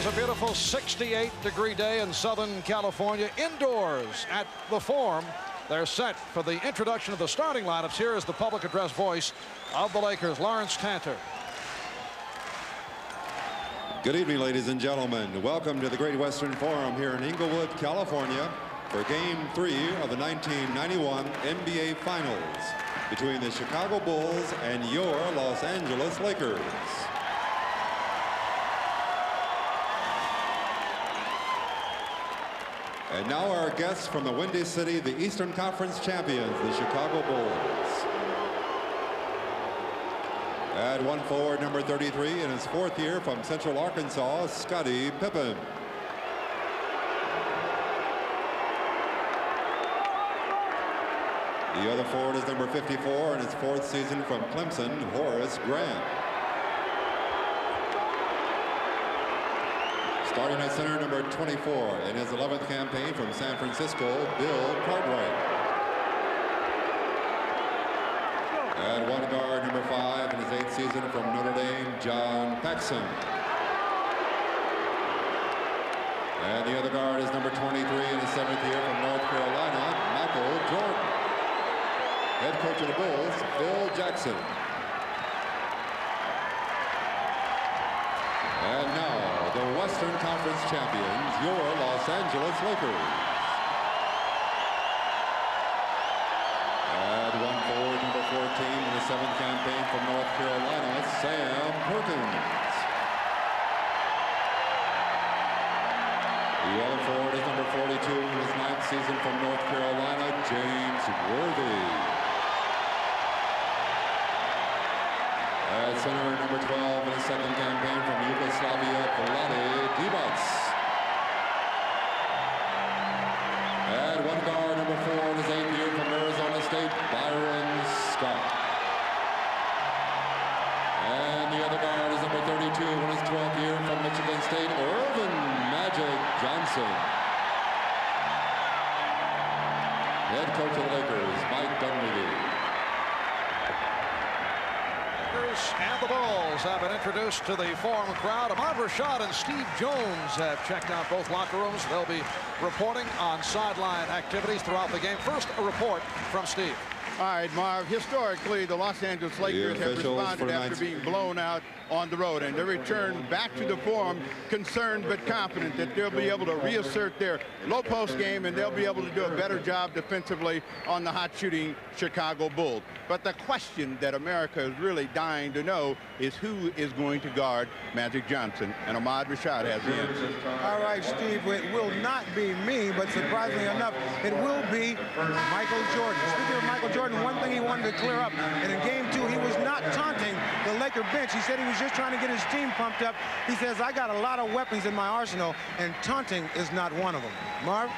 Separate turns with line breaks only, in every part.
is a beautiful 68-degree day in Southern California. Indoors at the Forum. They're set for the introduction of the starting lineups. Here is the public address voice of the Lakers, Lawrence Tanter.
Good evening, ladies and gentlemen. Welcome to the Great Western Forum here in Inglewood, California for Game 3 of the 1991 NBA Finals between the Chicago Bulls and your Los Angeles Lakers. And now our guests from the Windy City, the Eastern Conference champions, the Chicago Bulls. At 1 forward, number 33, in his 4th year from Central Arkansas, Scottie Pippen. The other forward is number 54 in his 4th season from Clemson, Horace Grant. Starting at center, number 24 in his 11th campaign from San Francisco, Bill Cartwright. At one guard, number 5 in his 8th season from Notre Dame, John Paxson. And the other guard is number 23 in his 7th year from North Carolina, Michael Jordan. Head coach of the Bulls, Phil Jackson. And now, the Western Conference champions, your Los Angeles Lakers. At 1 forward, number 14 in the 7th campaign from North Carolina, Sam Perkins. The other forward is number 42 in his 9th season from North Carolina, James Worthy. At center, number 12 in his 2nd campaign from Yugoslavia, Vlade Divac. At one guard, number 4 in his 8th year from Arizona State, Byron Scott. And the other guard is number 32 in his 12th year from Michigan State, Irvin Magic Johnson. Head coach of the Lakers, Mike Dunleavy.
And the Bulls have been introduced to the Forum crowd. Ahmad Rashad and Steve Jones have checked out both locker rooms. They'll be reporting on sideline activities throughout the game. First, a report from Steve.
All right, Marv. Historically, the Los Angeles Lakers have responded after being blown out on the road, and they return back to the Forum concerned but confident that they'll be able to reassert their low post game, and they'll be able to do a better job defensively on the hot shooting Chicago Bulls. But the question that America is really dying to know is who is going to guard Magic Johnson, and Ahmad Rashad has the answer.
All right, Steve, it will not be me, but surprisingly enough, it will be Michael Jordan. Speaking of Michael Jordan, one thing he wanted to clear up, and in Game 2, he was not taunting the Laker bench. He said he was just trying to get his team pumped up. He says, I got a lot of weapons in my arsenal, and taunting is not one of them. Marv?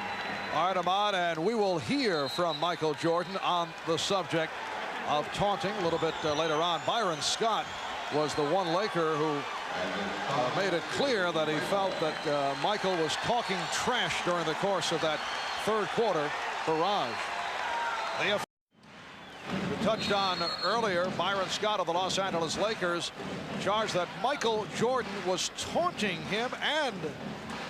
All right, Ahmad, and we will hear from Michael Jordan on the subject of taunting a little bit later on. Byron Scott was the one Laker who made it clear that he felt that Michael was talking trash during the course of that 3rd quarter barrage. We touched on earlier, Byron Scott of the Los Angeles Lakers charged that Michael Jordan was taunting him and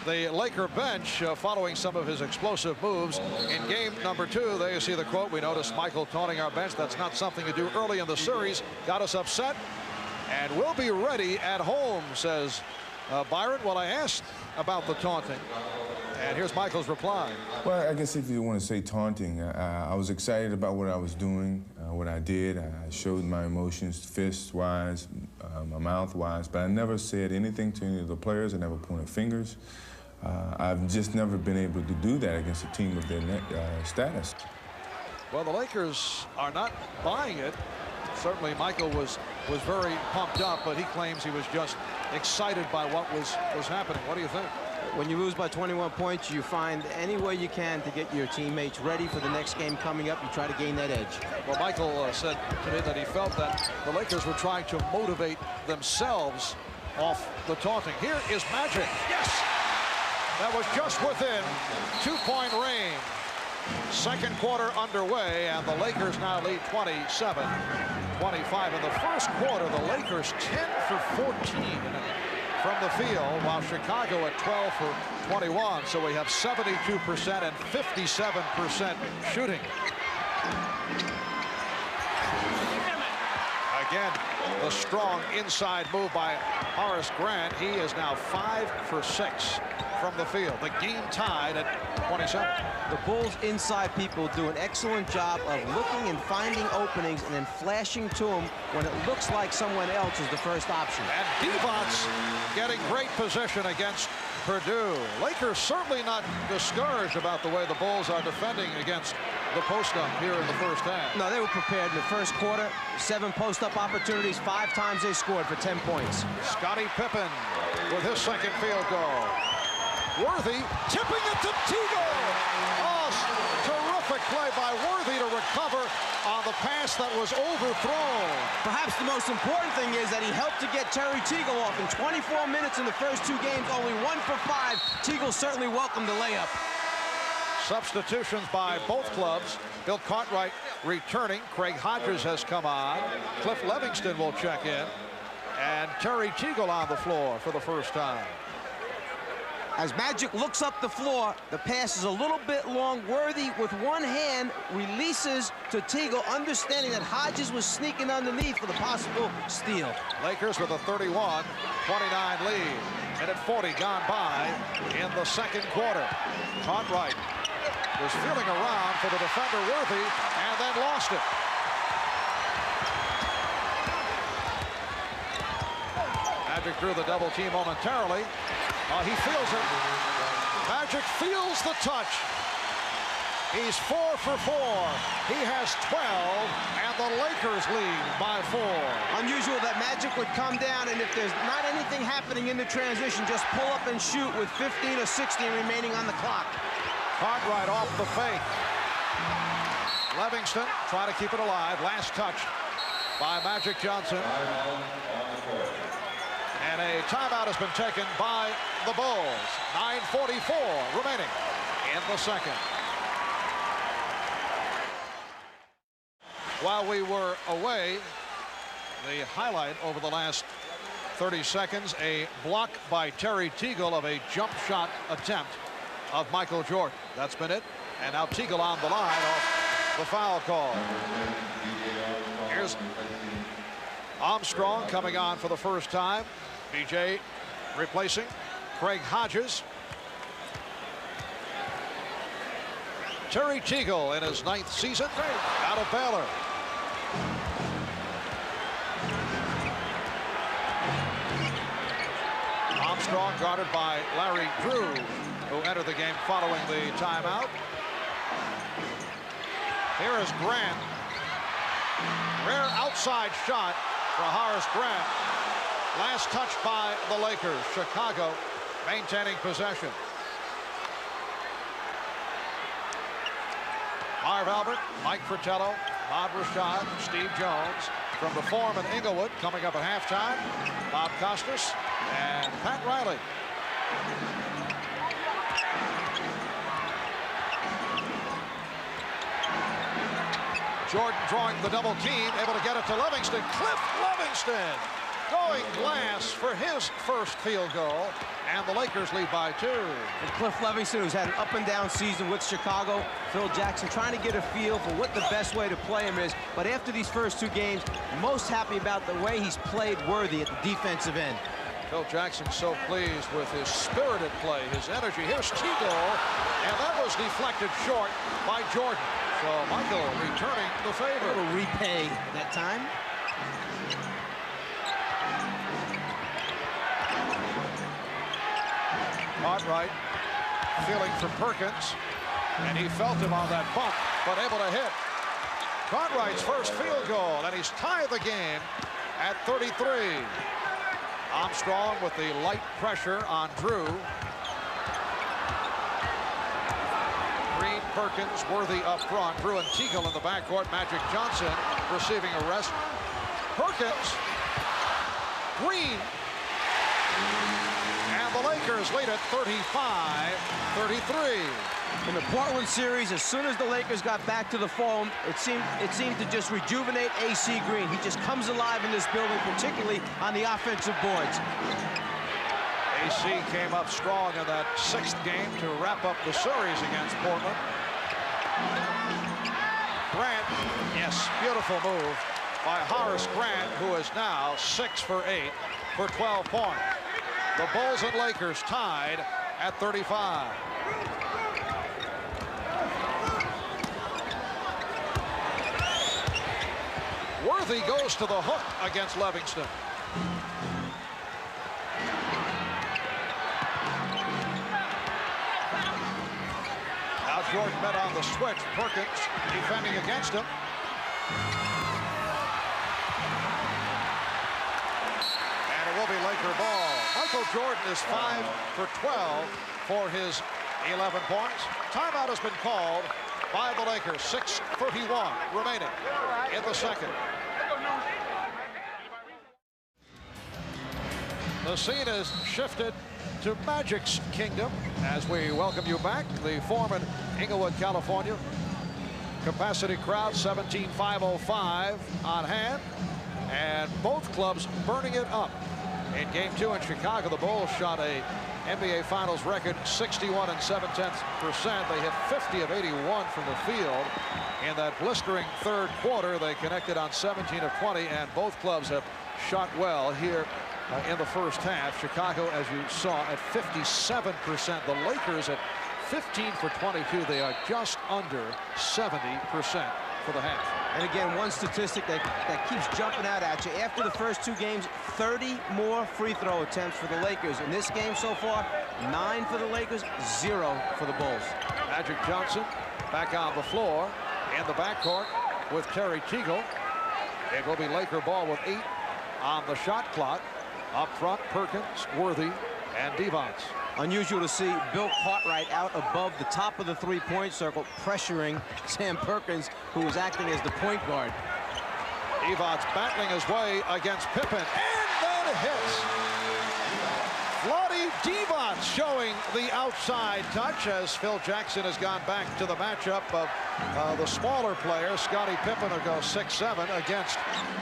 the Laker bench following some of his explosive moves. In game number 2, there you see the quote, we noticed Michael taunting our bench. That's not something to do early in the series. Got us upset, and we'll be ready at home, says Byron. Well, I asked about the taunting, and here's Michael's reply.
Well, I guess if you want to say taunting, I was excited about what I was doing, what I did. I showed my emotions, fist-wise, my mouth-wise, but I never said anything to any of the players. I never pointed fingers. I've just never been able to do that against a team of their status.
Well, the Lakers are not buying it. Certainly, Michael was very pumped up, but he claims he was just excited by what was happening. What do you think?
When you lose by 21 points, you find any way you can to get your teammates ready for the next game coming up. You try to gain that edge.
Well, Michael said to me that he felt that the Lakers were trying to motivate themselves off the taunting. Here is Magic. Yes! That was just within 2-point range. 2nd quarter underway, and the Lakers now lead 27-25. In the 1st quarter, the Lakers 10 for 14 in a from the field, while Chicago at 12 for 21. So we have 72% and 57% shooting. Again, the strong inside move by Horace Grant. He is now 5 for 6 from the field. The game tied at 27.
The Bulls inside people do an excellent job of looking and finding openings and then flashing to them when it looks like someone else is the first option.
And Divac getting great position against Purdue. Lakers certainly not discouraged about the way the Bulls are defending against the post-up here in the first half.
No, they were prepared in the first quarter. 7 post-up opportunities. 5 times they scored for 10 points.
Scottie Pippen with his second field goal. Worthy tipping it to Teagle. Oh, terrific play by Worthy to recover on the pass that was overthrown.
Perhaps the most important thing is that he helped to get Terry Teagle off. In 24 minutes in the first 2 games, only 1 for 5. Teagle certainly welcomed the layup.
Substitutions by both clubs. Bill Cartwright returning. Craig Hodges has come on. Cliff Levingston will check in. And Terry Teagle on the floor for the first time.
As Magic looks up the floor, the pass is a little bit long. Worthy with one hand releases to Teagle, understanding that Hodges was sneaking underneath for the possible steal.
Lakers with a 31-29 lead. Minute 40 gone by in the second quarter. Cartwright was feeling around for the defender Worthy and then lost it. Magic drew the double team momentarily. He feels it. Magic feels the touch. He's 4 for 4. He has 12, and the Lakers lead by 4.
Unusual that Magic would come down, and if there's not anything happening in the transition, just pull up and shoot with 15 or 16 remaining on the clock.
Cartwright off the fake. Levingston trying to keep it alive. Last touch by Magic Johnson. And a timeout has been taken by the Bulls. 9:44 remaining in the second. While we were away, the highlight over the last 30 seconds, a block by Terry Teagle of a jump shot attempt of Michael Jordan. That's been it. And now Teagle on the line off the foul call. Here's Armstrong coming on for the first time. BJ replacing Craig Hodges. Terry Teagle in his 9th season out of Baylor. Armstrong guarded by Larry Drew, who entered the game following the timeout. Here is Grant. Rare outside shot for Horace Grant. Last touch by the Lakers. Chicago maintaining possession. Marv Albert, Mike Fratello, Bob Rashad, Steve Jones. From the Forum in Inglewood, coming up at halftime, Bob Costas and Pat Riley. Jordan drawing the double team, able to get it to Levingston. Cliff Levingston going glass for his first field goal, and the Lakers lead by 2.
And Cliff Levingston, who's had an up-and-down season with Chicago. Phil Jackson trying to get a feel for what the best way to play him is. But after these first 2 games, most happy about the way he's played Worthy at the defensive end.
Phil Jackson so pleased with his spirited play, his energy. Here's Teagle, and that was deflected short by Jordan. So Michael returning the favor.
A little repay that time.
Cartwright feeling for Perkins, and he felt him on that bump, but able to hit. Cartwright's first field goal, and he's tied the game at 33. Armstrong with the light pressure on Drew. Green, Perkins, Worthy up front. Drew and Teagle in the backcourt. Magic Johnson receiving a rest. Perkins, Green, and the Lakers lead at 35-33.
In the Portland series, as soon as the Lakers got back to the foam, it seemed to just rejuvenate AC Green. He just comes alive in this building, particularly on the offensive boards.
AC came up strong in that 6th game to wrap up the series against Portland. Grant, yes, beautiful move by Horace Grant, who is now 6 for 8 for 12 points. The Bulls and Lakers tied at 35. Worthy goes to the hook against Livingston. Now Jordan met on the switch. Perkins defending against him. And it will be Laker ball. Michael Jordan is 5 for 12 for his 11 points. Timeout has been called by the Lakers. 6:31 remaining in the second. The scene is shifted to Magic's kingdom as we welcome you back. The Foreman, Inglewood, California. Capacity crowd 17,505 on hand, and both clubs burning it up. In Game 2 in Chicago, the Bulls shot a NBA Finals record 61.7%. They hit 50 of 81 from the field. In that blistering third quarter, they connected on 17 of 20, and both clubs have shot well here in the first half. Chicago, as you saw, at 57%. The Lakers at 15 for 22. They are just under 70% for the half.
And again, one statistic that keeps jumping out at you. After the first 2 games, 30 more free throw attempts for the Lakers. In this game so far, 9 for the Lakers, 0 for the Bulls.
Magic Johnson back on the floor in the backcourt with Terry Teagle. It will be Laker ball with 8 on the shot clock. Up front, Perkins, Worthy, and Devons.
Unusual to see Bill Cartwright out above the top of the three-point circle, pressuring Sam Perkins, who was acting as the point guard.
Devons battling his way against Pippen, and then hits. Vlade Divac showing the outside touch as Phil Jackson has gone back to the matchup of the smaller player, Scottie Pippen, who goes 6'7", against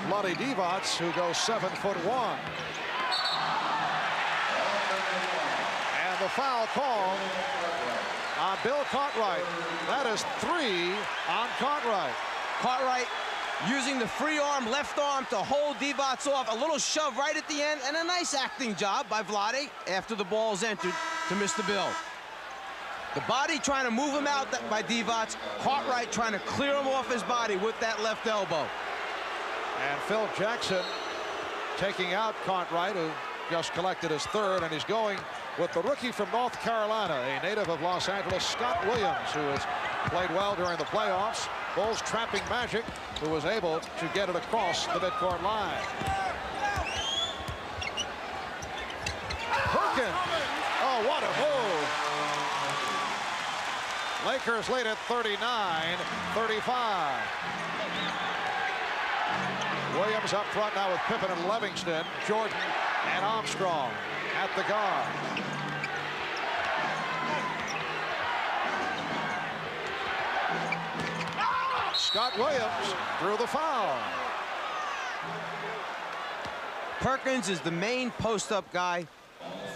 Vlade Divac, who goes 7'1". The foul call on Bill Cartwright. That is 3 on Cartwright.
Cartwright using the free arm, left arm to hold Divac off. A little shove right at the end, and a nice acting job by Vlade after the ball's entered to miss the bill. The body trying to move him out by Divac. Cartwright trying to clear him off his body with that left elbow.
And Phil Jackson taking out Cartwright, who just collected his 3rd, and he's going with the rookie from North Carolina, a native of Los Angeles, Scott Williams, who has played well during the playoffs. Bulls trapping Magic, who was able to get it across the midcourt line. Perkins. Oh, what a move. Lakers lead at 39-35. Williams up front now with Pippen and Livingston, Jordan and Armstrong at the guard. Scott Williams drew the foul.
Perkins is the main post-up guy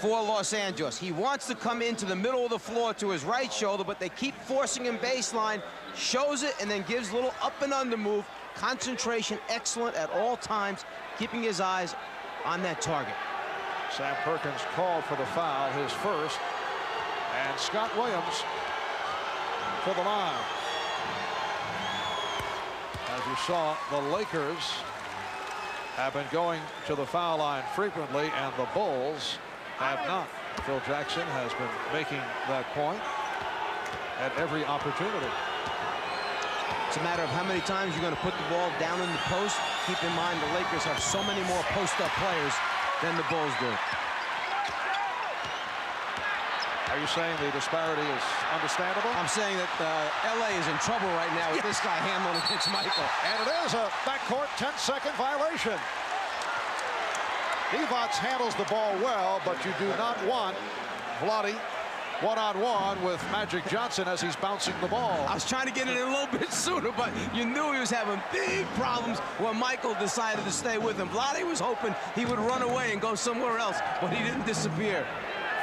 for Los Angeles. He wants to come into the middle of the floor to his right shoulder, but they keep forcing him baseline, shows it, and then gives a little up and under move. Concentration excellent at all times, keeping his eyes on that target.
Sam Perkins called for the foul, his first, and Scott Williams to the line. As you saw, the Lakers have been going to the foul line frequently, and the Bulls have not. Phil Jackson has been making that point at every opportunity.
It's a matter of how many times you're going to put the ball down in the post. Keep in mind the Lakers have so many more post-up players than the Bulls do.
Are you saying the disparity is understandable?
I'm saying that LA is in trouble right now with this guy handling against Michael.
And it is a backcourt 10-second violation. Divac handles the ball well, but you do not want Vlade one-on-one with Magic Johnson as he's bouncing the ball.
I was trying to get it in a little bit sooner, but you knew he was having big problems when Michael decided to stay with him. Vlade was hoping he would run away and go somewhere else, but he didn't disappear.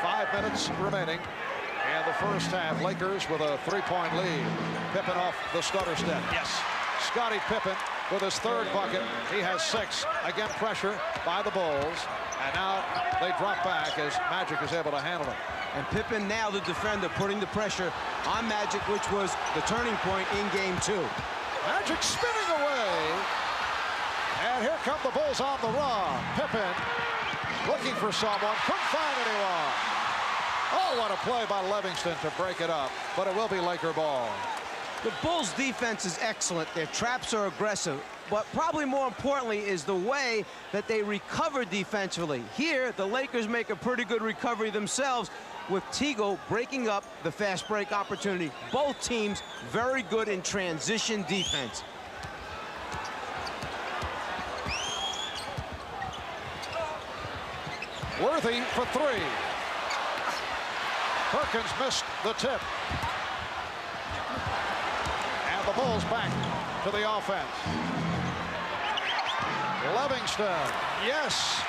5 minutes remaining in the first half. Lakers with a 3-point lead. Pippen off the stutter step. Yes. Scottie Pippen with his third bucket. He has 6. Again, pressure by the Bulls. And now they drop back as Magic is able to handle it.
And Pippen now the defender putting the pressure on Magic, which was the turning point in game 2.
Magic spinning away. And here come the Bulls on the run. Pippen looking for someone. Couldn't find anyone. Oh, what a play by Livingston to break it up. But it will be Laker ball.
The Bulls' defense is excellent. Their traps are aggressive. But probably more importantly is the way that they recover defensively. Here, the Lakers make a pretty good recovery themselves with Teagle breaking up the fast break opportunity. Both teams very good in transition defense.
Worthy for 3. Perkins missed the tip. And the Bulls back to the offense. Livingston, yes,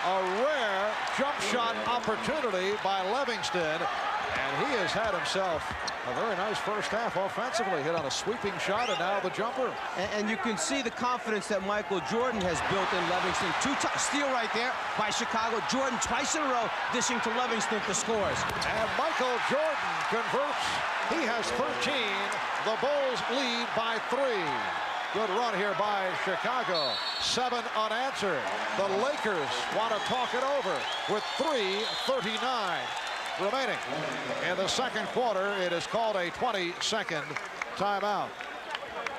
a rare jump shot opportunity by Livingston, and he has had himself a very nice first half offensively. Hit on a sweeping shot, and now the jumper.
And you can see the confidence that Michael Jordan has built in Livingston. Steal right there by Chicago. Jordan twice in a row dishing to Livingston for scores.
And Michael Jordan converts. He has 13. The Bulls lead by 3. Good run here by Chicago. 7 unanswered. The Lakers want to talk it over with 3:39 remaining. In the second quarter, it is called a 20-second timeout.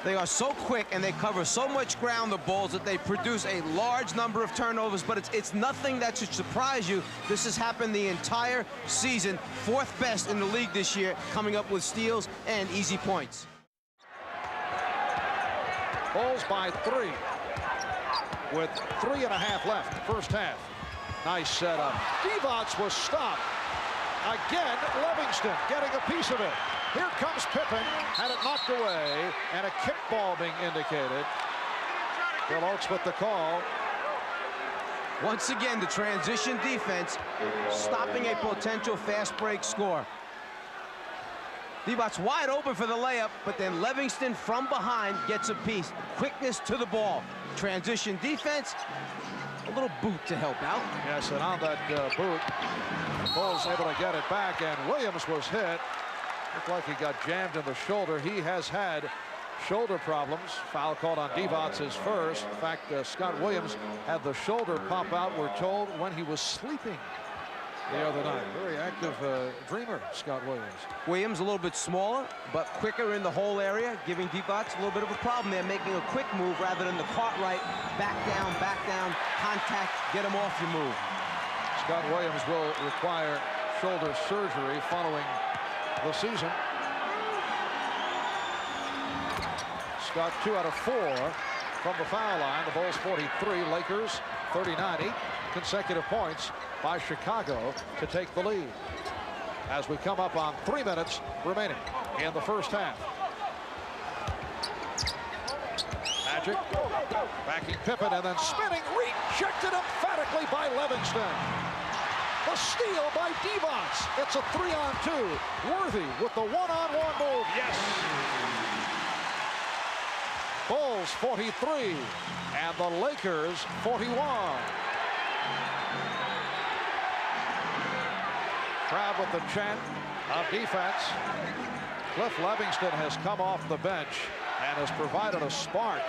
They are so quick and they cover so much ground, the Bulls, that they produce a large number of turnovers, but it's nothing that should surprise you. This has happened the entire season. 4th best in the league this year, coming up with steals and easy points.
Bulls by 3 with 3.5 left, first half. Nice setup. Divac was stopped. Again, Livingston getting a piece of it. Here comes Pippen, had it knocked away, and a kickball being indicated. Bill Oakes with the call.
Once again, the transition defense stopping a potential fast break score. Divac's wide open for the layup, but then Livingston from behind gets a piece. Quickness to the ball. Transition defense, a little boot to help out.
Yes, and on that boot, the Bulls able to get it back, and Williams was hit. Looked like he got jammed in the shoulder. He has had shoulder problems. Foul called on Divac his first. In fact, Scott Williams had the shoulder pop out, we're told, when he was sleeping the other night. Very active dreamer, Scott Williams.
Williams a little bit smaller, but quicker in the whole area, giving Divac a little bit of a problem there, making a quick move rather than the Cartwright, back down, contact, get him off your move.
Scott Williams will require shoulder surgery following the season. Scott 2 out of 4 from the foul line. The Bulls 43, Lakers 39. 8 consecutive points by Chicago to take the lead as we come up on 3 minutes remaining in the first half. Magic backing Pippen and then spinning, rejected emphatically by Livingston. The steal by Divac. It's a 3-on-2. Worthy with the 1-on-1 move. Yes. Bulls 43 and the Lakers 41. Crowd with the chant of defense. Cliff Livingston has come off the bench and has provided a spark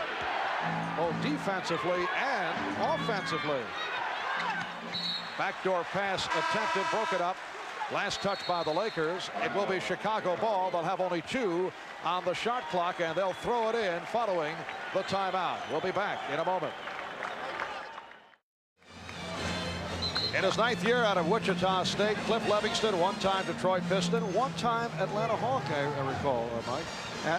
both defensively and offensively. Backdoor pass attempted, broke it up. Last touch by the Lakers. It will be Chicago ball. They'll have only 2 on the shot clock, and they'll throw it in following the timeout. We'll be back in a moment. In his 9th year out of Wichita State, Cliff Livingston, one-time Detroit Piston, one-time Atlanta Hawk, I recall, Mike.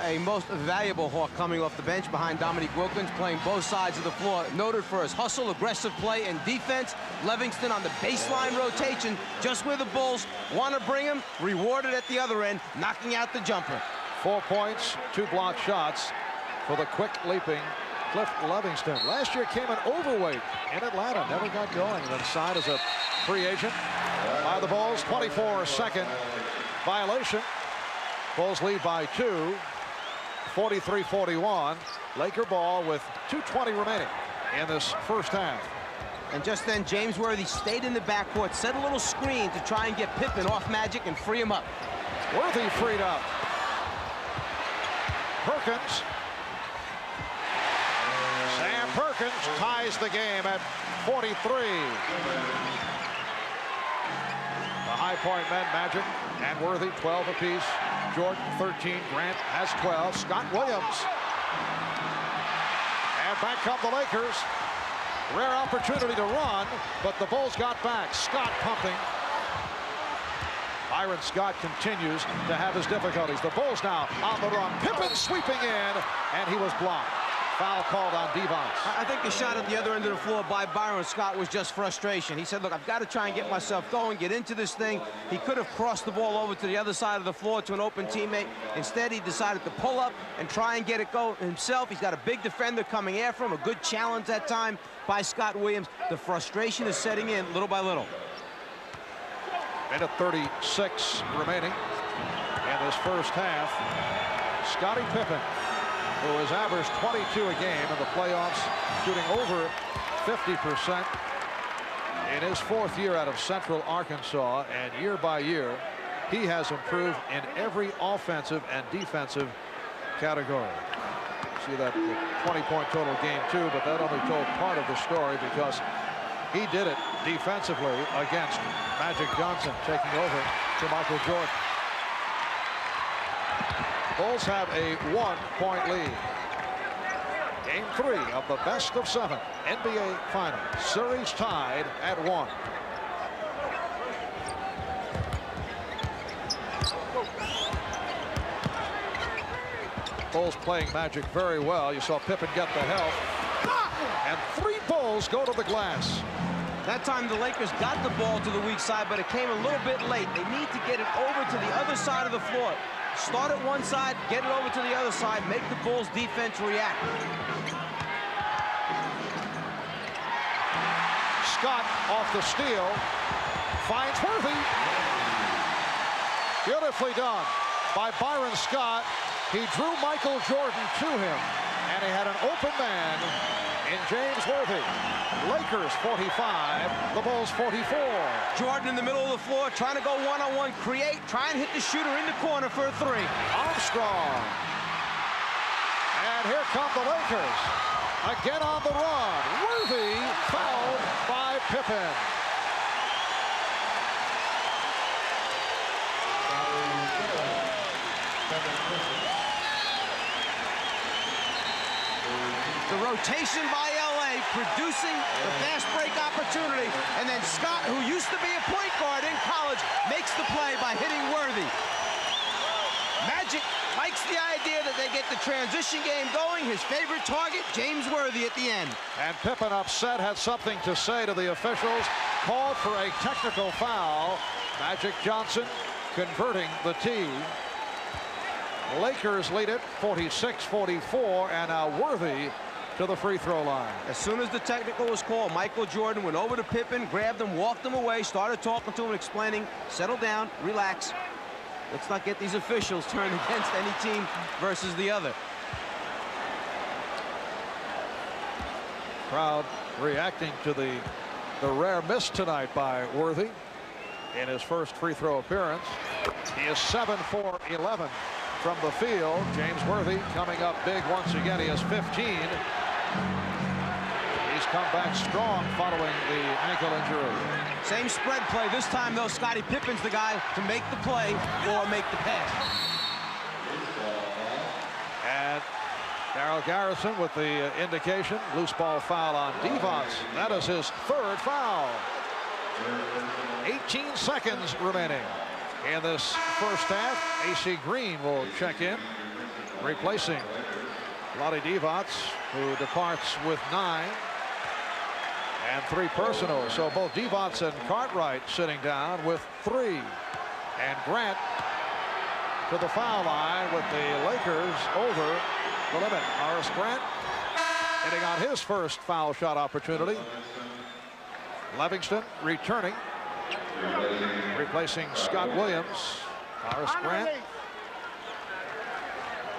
A most valuable Hawk coming off the bench behind Dominique Wilkins, playing both sides of the floor. Noted for his hustle, aggressive play, and defense. Livingston on the baseline rotation, just where the Bulls want to bring him, rewarded at the other end, knocking out the jumper.
4 points, 2 blocked shots for the quick leaping Cliff Livingston. Last year came in overweight in Atlanta, never got going, and then signed as a free agent by the Bulls. 24-second violation. Bulls lead by 2. 43-41. Laker ball with 2:20 remaining in this first half.
And just then, James Worthy stayed in the backcourt, set a little screen to try and get Pippen off Magic and free him up.
Worthy freed up. Perkins. Sam Perkins ties the game at 43. The High Point men, Magic and Worthy, 12 apiece. Jordan, 13. Grant has 12. Scott Williams. And back come the Lakers. Rare opportunity to run, but the Bulls got back. Scott pumping. Byron Scott continues to have his difficulties. The Bulls now on the run. Pippen sweeping in, and he was blocked. Foul called on Devons.
I think the shot at the other end of the floor by Byron Scott was just frustration. He said, look, I've got to try and get myself going, get into this thing. He could have crossed the ball over to the other side of the floor to an open teammate. Instead, he decided to pull up and try and get it going himself. He's got a big defender coming after him, a good challenge that time by Scott Williams. The frustration is setting in little by little.
Minute 36 remaining in this first half. Scottie Pippen, who has averaged 22 a game in the playoffs, shooting over 50% in his 4th year out of Central Arkansas, and year by year he has improved in every offensive and defensive category. See that 20-point total game 2, but that only told part of the story because he did it defensively against Magic Johnson, taking over to Michael Jordan. Bulls have a 1-point lead. Game 3 of the best of 7 NBA Finals. Series tied at 1. Bulls playing Magic very well. You saw Pippen get the help. And 3 Bulls go to the glass.
That time the Lakers got the ball to the weak side, but it came a little bit late. They need to get it over to the other side of the floor. Start at one side, get it over to the other side, make the Bulls defense react.
Scott off the steal, finds Worthy. Beautifully done by Byron Scott. He drew Michael Jordan to him, and he had an open man in James Worthy. Lakers 45, the Bulls 44.
Jordan in the middle of the floor, trying to go one-on-one, create, try and hit the shooter in the corner for a 3.
Armstrong. And here come the Lakers. Again on the run. Worthy fouled by Pippen.
The rotation by LA producing the fast break opportunity, and then Scott, who used to be a point guard in college, makes the play by hitting Worthy. Magic likes the idea that they get the transition game going. His favorite target, James Worthy at the end.
And Pippen, upset, had something to say to the officials, called for a technical foul. Magic Johnson converting the tee. Lakers lead it 46-44, and now Worthy to the free throw line.
As soon as the technical was called, Michael Jordan went over to Pippen, grabbed him, walked him away, started talking to him, explaining, settle down, relax. Let's not get these officials turned against any team versus the other.
Crowd reacting to the rare miss tonight by Worthy in his first free throw appearance. He is 7 for 11 from the field. James Worthy coming up big once again. He has 15. He's come back strong following the ankle injury.
Same spread play. This time, though, Scottie Pippen's the guy to make the play or make the pass.
And Darrell Garrison with the indication. Loose ball foul on Devons. That is his 3rd foul. 18 seconds remaining in this first half. AC Green will check in, replacing Lottie Devons, who departs with 9 and 3 personal. So both Devons and Cartwright sitting down with 3. And Grant to the foul line with the Lakers over the limit. Horace Grant hitting on his first foul shot opportunity. Livingston returning Replacing Scott Williams, Horace Grant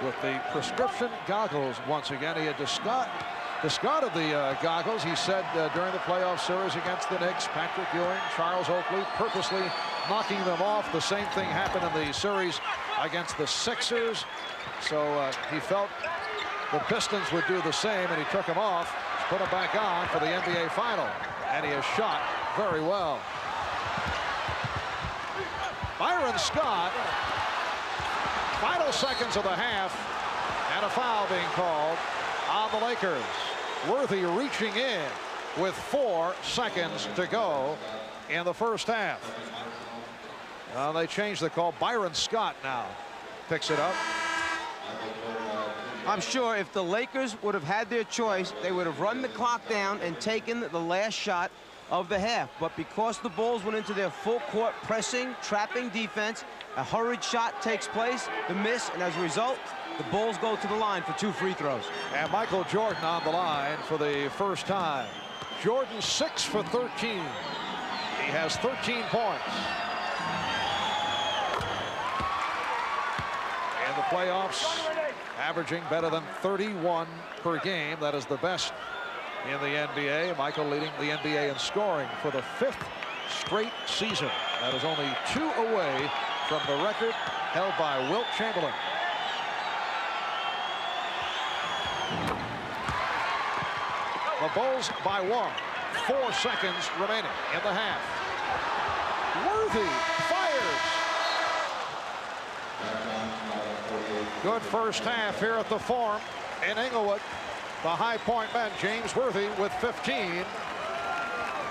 with the prescription goggles once again. He had discarded the goggles. He said during the playoff series against the Knicks, Patrick Ewing, Charles Oakley purposely knocking them off. The same thing happened in the series against the Sixers. So he felt the Pistons would do the same, and he took them off, put them back on for the NBA final. And he has shot very well. Byron Scott, final seconds of the half, and a foul being called on the Lakers. Worthy reaching in with 4 seconds to go in the first half. They changed the call. Byron Scott now picks it up.
I'm sure if the Lakers would have had their choice, they would have run the clock down and taken the last shot of the half. But because the Bulls went into their full court pressing, trapping defense, a hurried shot takes place, the miss, and as a result, the Bulls go to the line for 2 free throws.
And Michael Jordan on the line for the first time. Jordan 6 for 13. He has 13 points. In the playoffs, averaging better than 31 per game. That is the best in the NBA. Michael leading the NBA in scoring for the 5th straight season. That is only 2 away from the record held by Wilt Chamberlain. The Bulls by 1. 4 seconds remaining in the half. Worthy fires. Good first half here at the Forum in Inglewood. The High Point men, James Worthy with 15.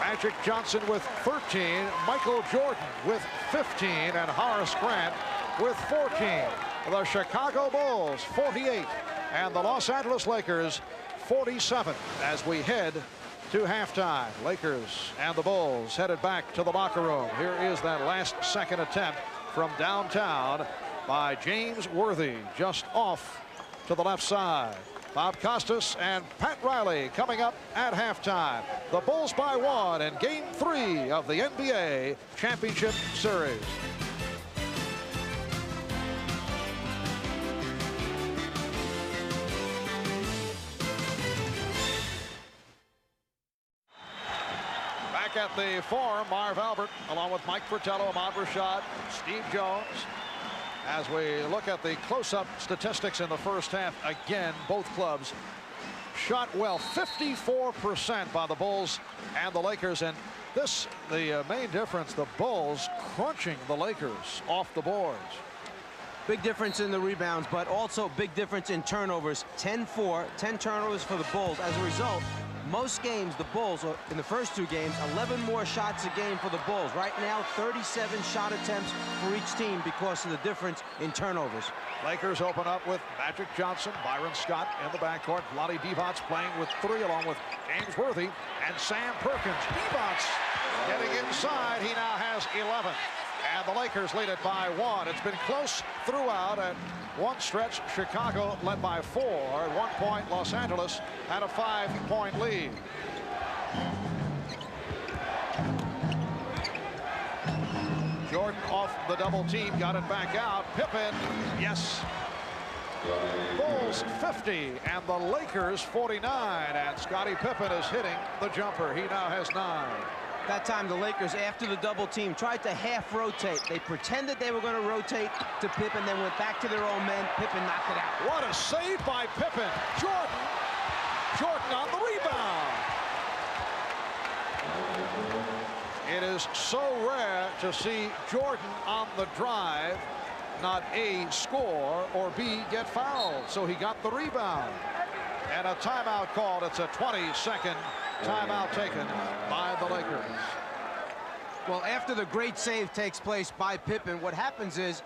Magic Johnson with 13. Michael Jordan with 15. And Horace Grant with 14. The Chicago Bulls 48. And the Los Angeles Lakers 47 as we head to halftime. Lakers and the Bulls headed back to the locker room. Here is that last second attempt from downtown by James Worthy, just off to the left side. Bob Costas and Pat Riley coming up at halftime. The Bulls by 1 in Game 3 of the NBA Championship Series. Back at the Forum, Marv Albert, along with Mike Fratello, Ahmad Rashad, Steve Jones. As we look at the close-up statistics in the first half, again, both clubs shot well. 54% by the Bulls and the Lakers. And this, the main difference, the Bulls crunching the Lakers off the boards.
Big difference in the rebounds, but also big difference in turnovers. 10-4, 10 turnovers for the Bulls. As a result, most games, the Bulls, in the first 2 games, 11 more shots a game for the Bulls. Right now, 37 shot attempts for each team because of the difference in turnovers.
Lakers open up with Magic Johnson, Byron Scott in the backcourt. Vlade Divac's playing with 3 along with James Worthy and Sam Perkins. Divac's getting inside. He now has 11. And the Lakers lead it by 1. It's been close throughout. At one stretch, Chicago led by 4. At one point, Los Angeles had a 5-point lead. Jordan off the double team, got it back out. Pippen, yes. Bulls 50 and the Lakers 49. And Scottie Pippen is hitting the jumper. He now has 9.
That time the Lakers, after the double team, tried to half rotate. They pretended they were going to rotate to Pippen, then went back to their own men. Pippen knocked it out.
What a save by Pippen. Jordan on the rebound. It is so rare to see Jordan on the drive, not A, score, or B, get fouled. So he got the rebound. And a timeout called. It's a 20-second timeout taken by the Lakers.
Well, after the great save takes place by Pippen, what happens is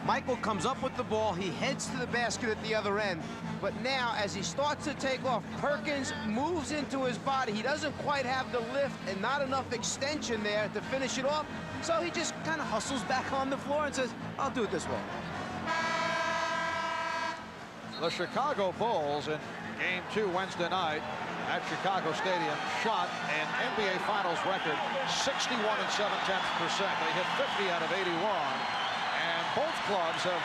Michael comes up with the ball. He heads to the basket at the other end. But now, as he starts to take off, Perkins moves into his body. He doesn't quite have the lift and not enough extension there to finish it off. So he just kind of hustles back on the floor and says, I'll do it this way.
The Chicago Bulls in Game 2 Wednesday night at Chicago Stadium shot an NBA Finals record 61.7%. They hit 50 out of 81. And both clubs have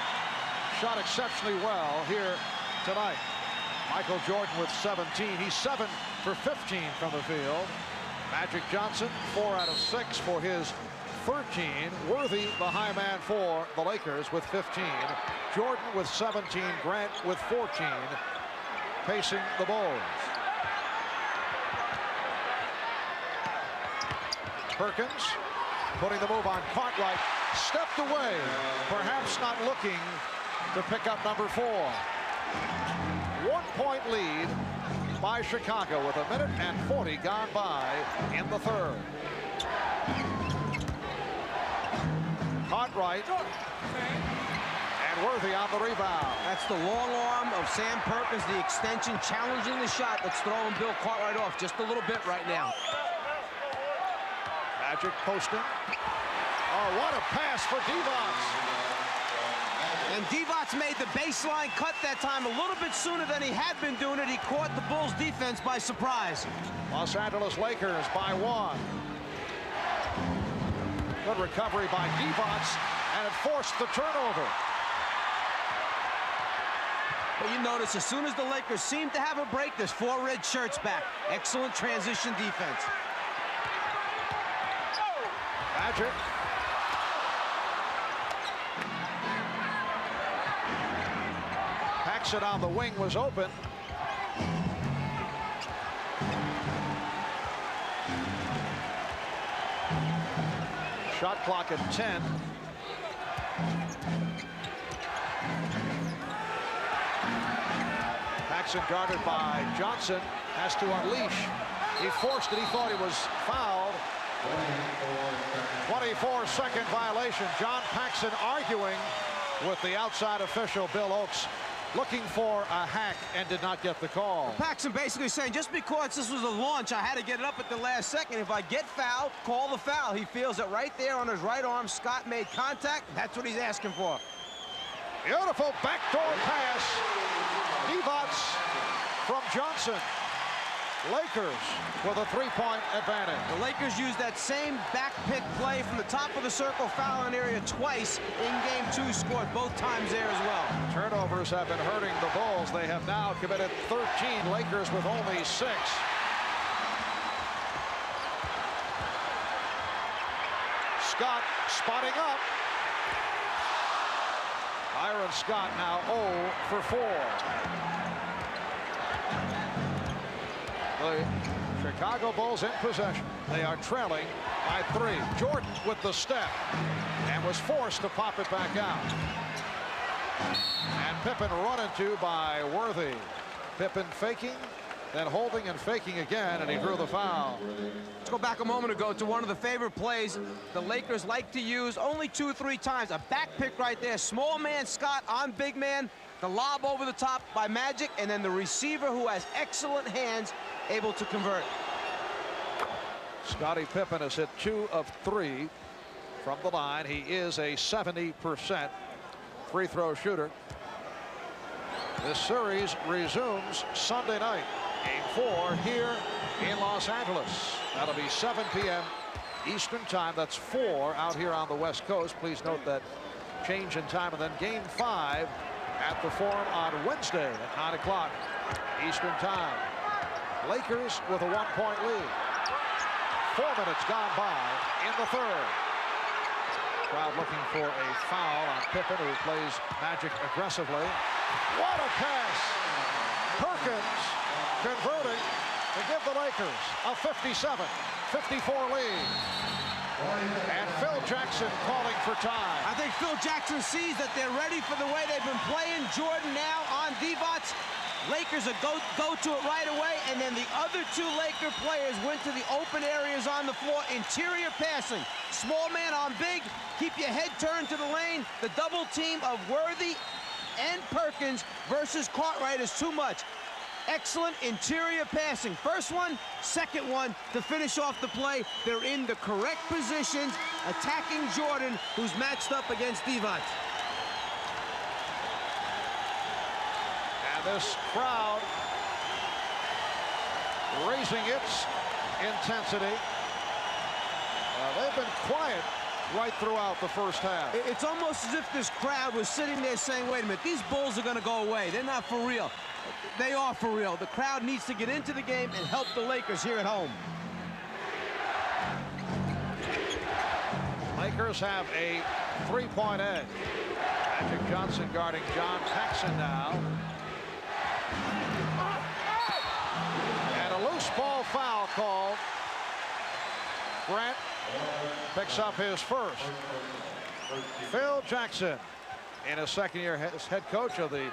shot exceptionally well here tonight. Michael Jordan with 17. He's 7 for 15 from the field. Magic Johnson 4 out of 6 for his 13. Worthy, the high man for the Lakers, with 15. Jordan with 17. Grant with 14. Pacing the Bulls. Perkins putting the move on Cartwright. Stepped away, perhaps not looking to pick up number 4. 1-point lead by Chicago with 1:40 gone by in the third. Cartwright and Worthy on the rebound.
That's the long arm of Sam Perkins, the extension, challenging the shot that's throwing Bill Cartwright off just a little bit right now.
Magic posting. Oh, what a pass for Divac.
And Divac made the baseline cut that time a little bit sooner than he had been doing it. He caught the Bulls defense by surprise.
Los Angeles Lakers by 1. Good recovery by Divac, and it forced the turnover.
But you notice as soon as the Lakers seem to have a break, there's 4 red shirts back. Excellent transition defense.
Magic. Paxson on the wing was open. Shot clock at 10. Paxson guarded by Johnson, has to unleash. He forced it. He thought he was fouled. 24-second violation. John Paxson arguing with the outside official, Bill Oakes, looking for a hack and did not get the call.
Paxson basically saying, just because this was a launch, I had to get it up at the last second. If I get fouled, call the foul. He feels that right there on his right arm, Scott made contact. That's what he's asking for.
Beautiful backdoor pass. Divac from Johnson. Lakers with a 3-point advantage.
The Lakers used that same back pick play from the top of the circle fouling area twice in Game 2, scored both times there as well.
Turnovers have been hurting the Bulls. They have now committed 13. Lakers with only 6. Scott spotting up. Byron Scott now 0 for 4. The Chicago Bulls in possession. They are trailing by 3. Jordan with the step and was forced to pop it back out. And Pippen run into by Worthy. Pippen faking, then holding and faking again, and he drew the foul.
Let's go back a moment ago to one of the favorite plays the Lakers like to use only 2 or 3 times. A back pick right there. Small man Scott on big man. The lob over the top by Magic, and then the receiver, who has excellent hands, able to convert.
Scottie Pippen has hit 2 of 3 from the line. He is a 70% free throw shooter. This series resumes Sunday night. Game 4 here in Los Angeles. That'll be 7 p.m. Eastern time. That's 4 out here on the West Coast. Please note that change in time. And then Game 5 at the Forum on Wednesday at 9 o'clock Eastern time. Lakers with a 1-point lead. 4 minutes gone by in the third. Crowd looking for a foul on Pippen, who plays Magic aggressively. What a pass! Perkins converting to give the Lakers a 57-54 lead. And Phil Jackson calling for time.
I think Phil Jackson sees that they're ready for the way they've been playing. Jordan now on Divac. Lakers go to it right away, and then the other 2 Laker players went to the open areas on the floor. Interior passing. Small man on big. Keep your head turned to the lane. The double team of Worthy and Perkins versus Cartwright is too much. Excellent interior passing. First one, second one to finish off the play. They're in the correct positions, attacking Jordan, who's matched up against Divac.
And this crowd raising its intensity. They've been quiet right throughout the first half.
It's almost as if this crowd was sitting there saying, wait a minute, these Bulls are going to go away. They're not for real. They are for real. The crowd needs to get into the game and help the Lakers here at home.
Lakers have a 3-point edge. Magic Johnson guarding John Paxson now. And a loose ball foul called. Grant picks up his first. Phil Jackson, in his second year as head coach of the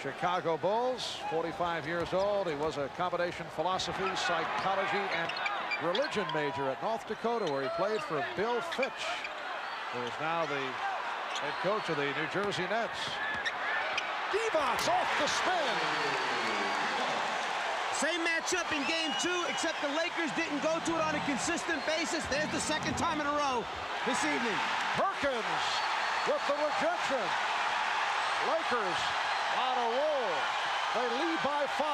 Chicago Bulls, 45 years old. He was a combination philosophy, psychology, and religion major at North Dakota, where he played for Bill Fitch, who is now the head coach of the New Jersey Nets. Divac off the spin.
Same matchup in game 2, except the Lakers didn't go to it on a consistent basis. There's the second time in a row this evening.
Perkins with the rejection. Lakers on a roll. They lead by 5.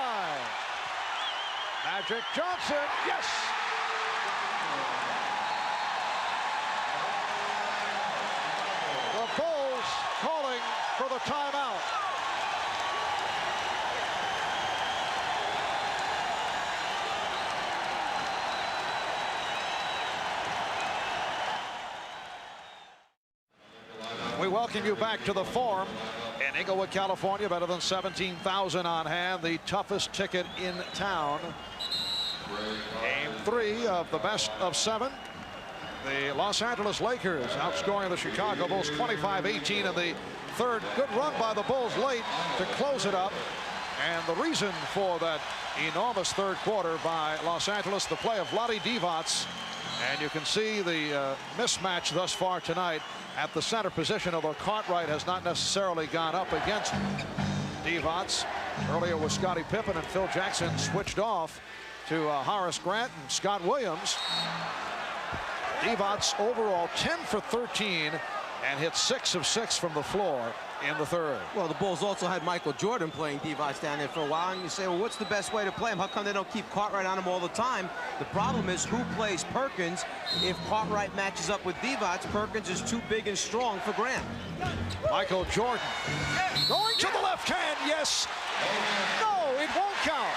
Magic Johnson, yes! The Bulls calling for the timeout. We welcome you back to the Forum in Inglewood, California. Better than 17,000 on hand. The toughest ticket in town. Game 3 of the best of 7. The Los Angeles Lakers outscoring the Chicago Bulls 25-18 in the third. Good run by the Bulls late to close it up. And the reason for that enormous third quarter by Los Angeles, the play of Vlade Divac. And you can see the mismatch thus far tonight at the center position, although Cartwright has not necessarily gone up against Divac. Earlier was Scottie Pippen, and Phil Jackson switched off to Horace Grant and Scott Williams. Divac overall 10 for 13 and hit 6 of 6 from the floor in the third.
Well, the Bulls also had Michael Jordan playing Divac down there for a while, and you say, well, what's the best way to play him? How come they don't keep Cartwright on him all the time? The problem is who plays Perkins. If Cartwright matches up with Divac, Perkins is too big and strong for Grant.
Michael Jordan going to the left hand, yes. No, it won't count.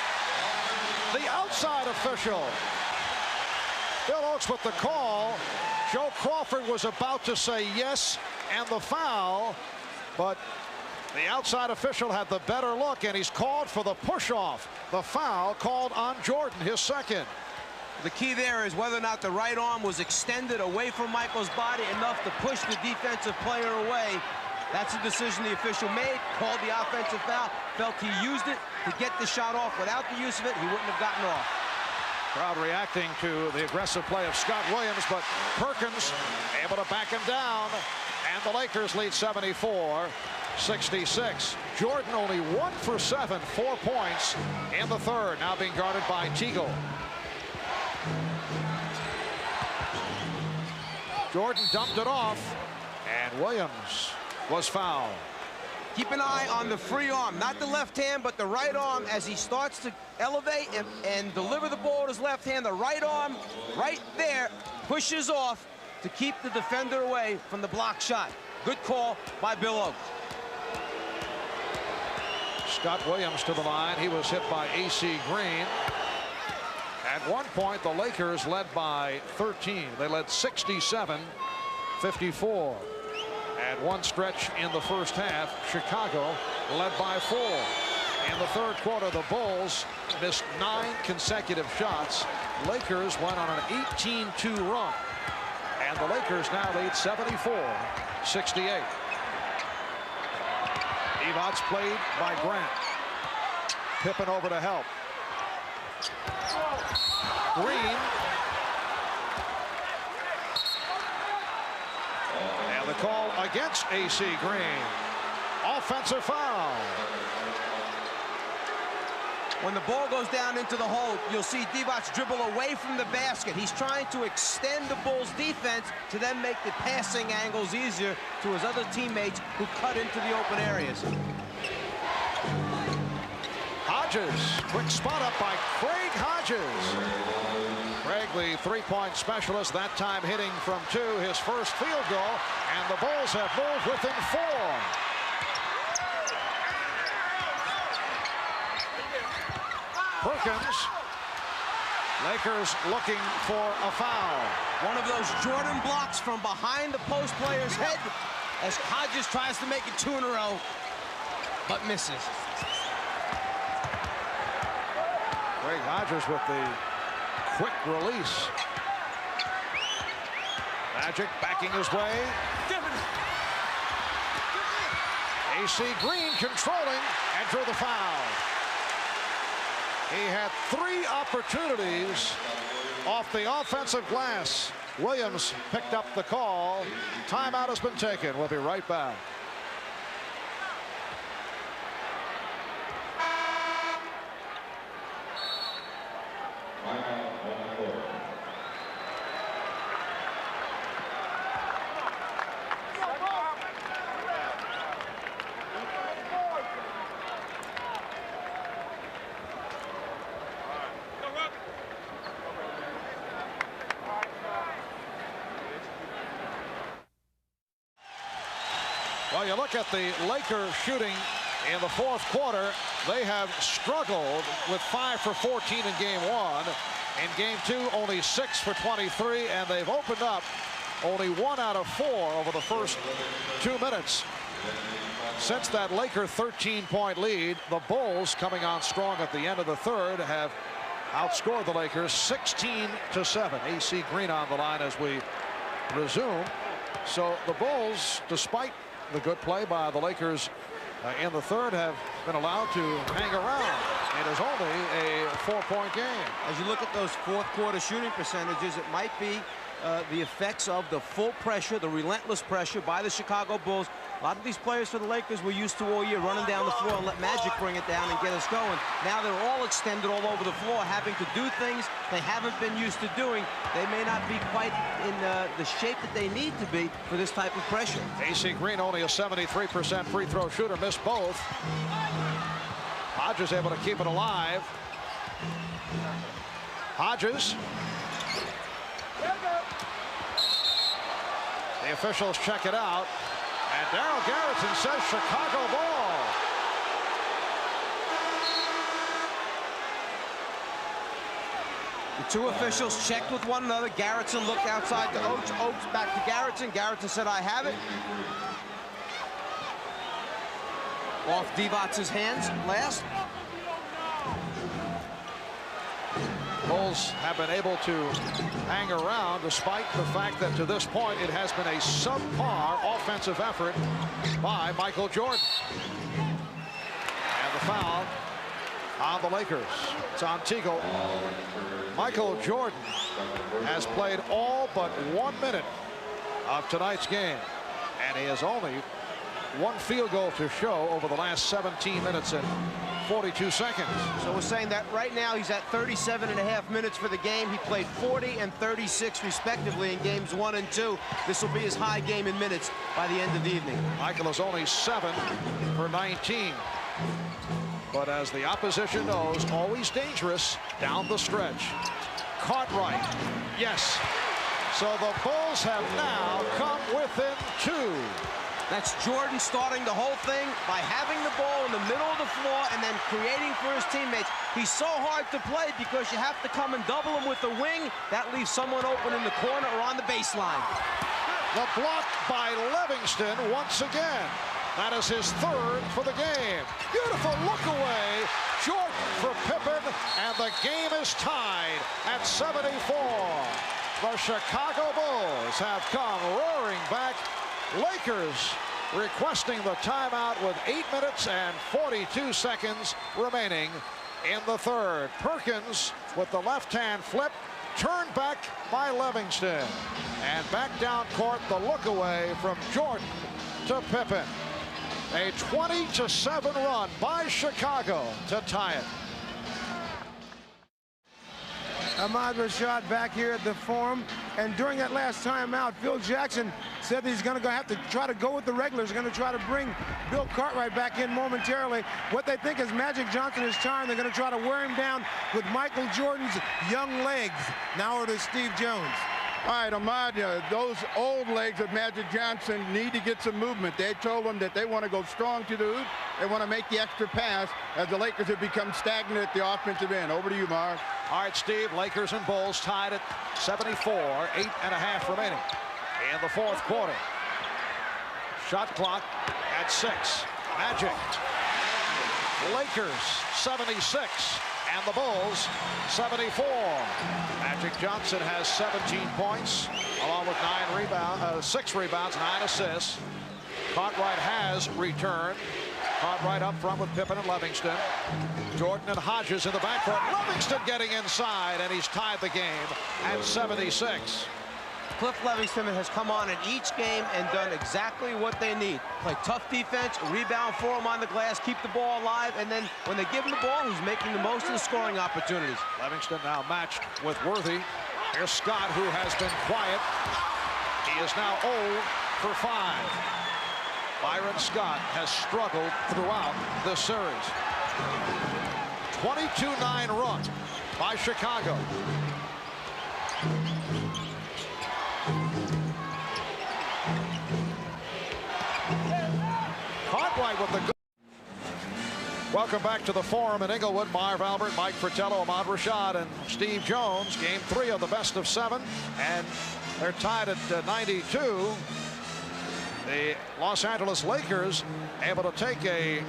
The outside official. Bill Oakes with the call. Joe Crawford was about to say yes and the foul, but the outside official had the better look, and he's called for the push-off. The foul called on Jordan, his second.
The key there is whether or not the right arm was extended away from Michael's body enough to push the defensive player away. That's a decision the official made, called the offensive foul, felt he used it to get the shot off. Without the use of it, he wouldn't have gotten off.
Crowd reacting to the aggressive play of Scott Williams, but Perkins able to back him down, and the Lakers lead 74-66. Jordan only 1 for 7, 4 points in the third, now being guarded by Teagle. Jordan dumped it off, and Williams was fouled.
Keep an eye on the free arm, not the left hand, but the right arm as he starts to elevate and deliver the ball with his left hand. The right arm right there pushes off to keep the defender away from the block shot. Good call by Bill Oakes.
Scott Williams to the line. He was hit by A.C. Green. At one point, the Lakers led by 13. They led 67-54. At one stretch in the first half, Chicago led by 4. In the third quarter, the Bulls missed 9 consecutive shots. Lakers went on an 18-2 run. And the Lakers now lead 74-68. Divac played by Grant. Pippen over to help. Green. And the call against A.C. Green. Offensive foul.
When the ball goes down into the hole, you'll see Divac dribble away from the basket. He's trying to extend the Bulls' defense to then make the passing angles easier to his other teammates who cut into the open areas.
Hot Hodges. Quick spot up by Craig Hodges. Craig, the three-point specialist, that time hitting from 2, his first field goal, and the Bulls have moved within 4. Perkins. Lakers looking for a foul.
One of those Jordan blocks from behind the post player's head as Hodges tries to make it 2 in a row, but misses.
Craig Hodges with the quick release. Magic backing his way. AC Green controlling and drew the foul. He had 3 opportunities off the offensive glass. Williams picked up the call. Timeout has been taken. We'll be right back. Well, you look at the Lakers shooting in the fourth quarter. They have struggled with 5 for 14 in game 1. In game 2, only 6 for 23, and they've opened up only 1 out of 4 over the first 2 minutes. Since that Laker 13-point lead, the Bulls, coming on strong at the end of the third, have outscored the Lakers 16-7. AC Green on the line as we resume. So the Bulls, despite the good play by the Lakers in the third, have been allowed to hang around. It is only a 4-point game.
As you look at those fourth quarter shooting percentages, it might be the effects of the full pressure, the relentless pressure by the Chicago Bulls. A lot of these players for the Lakers were used to all year running down the floor and let Magic bring it down and get us going. Now they're all extended all over the floor, having to do things they haven't been used to doing. They may not be quite in the shape that they need to be for this type of pressure.
AC Green, only a 73% free throw shooter, missed both. Hodges able to keep it alive. Hodges. The officials check it out. And Daryl Garrison says Chicago ball.
The 2 officials checked with one another. Garrison looked outside to Oates. Oates back to Garrison. Garrison said, I have it. Off Divac's hands last.
Bulls have been able to hang around despite the fact that to this point it has been a subpar offensive effort by Michael Jordan. And the foul on the Lakers. It's on Teagle. Michael Jordan has played all but 1 minute of tonight's game, and he has only 1 field goal to show over the last 17 minutes and 42 seconds.
So we're saying that right now he's at 37.5 minutes for the game. He played 40 and 36 respectively in games 1 and 2. This will be his high game in minutes by the end of the evening.
Michael is only 7 for 19. But as the opposition knows, always dangerous down the stretch. Cartwright, yes. So the Bulls have now come within 2.
That's Jordan starting the whole thing by having the ball in the middle of the floor and then creating for his teammates. He's so hard to play because you have to come and double him with the wing. That leaves someone open in the corner or on the baseline.
The block by Livingston once again. That is his 3rd for the game. Beautiful look away. Jordan for Pippen, and the game is tied at 74. The Chicago Bulls have come roaring back. Lakers requesting the timeout with 8 minutes and 42 seconds remaining in the third. Perkins with the left-hand flip, turned back by Livingston. And back down court, the look away from Jordan to Pippen. A 20-7 run by Chicago to tie it.
Ahmad Rashad back here at the Forum. And during that last timeout, Phil Jackson said that he's going to have to try to go with the regulars. They're going to try to bring Bill Cartwright back in momentarily. What they think is Magic Johnson is tired. They're going to try to wear him down with Michael Jordan's young legs. Now it is Steve Jones.
All right, Ahmad, those old legs of Magic Johnson need to get some movement. They told him that they want to go strong to the hoop. They want to make the extra pass as the Lakers have become stagnant at the offensive end. Over to you, Marv.
All right, Steve, Lakers and Bulls tied at 74, 8.5 remaining in the fourth quarter. Shot clock at 6. Magic. Lakers 76 and the Bulls 74. Magic Johnson has 17 points along with 6 rebounds, 9 assists. Cartwright has returned. Cartwright up front with Pippen and Livingston. Jordan and Hodges in the backcourt. Livingston getting inside, and he's tied the game at 76.
Cliff Livingston has come on in each game and done exactly what they need. Play tough defense, rebound for him on the glass, keep the ball alive, and then when they give him the ball, he's making the most of the scoring opportunities.
Livingston now matched with Worthy. Here's Scott, who has been quiet. He is now 0 for 5. Byron Scott has struggled throughout this series. 22-9 run by Chicago. Cartwright with the good. Welcome back to the Forum in Inglewood. Marv Albert, Mike Fratello, Ahmad Rashad, and Steve Jones. Game 3 of the best of 7, and they're tied at 92. The Los Angeles Lakers able to take a